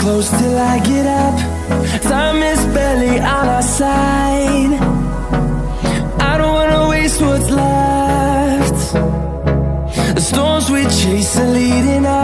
close till I get up. Time is barely on our side. I don't wanna waste what's left. The storms we chase are leading us.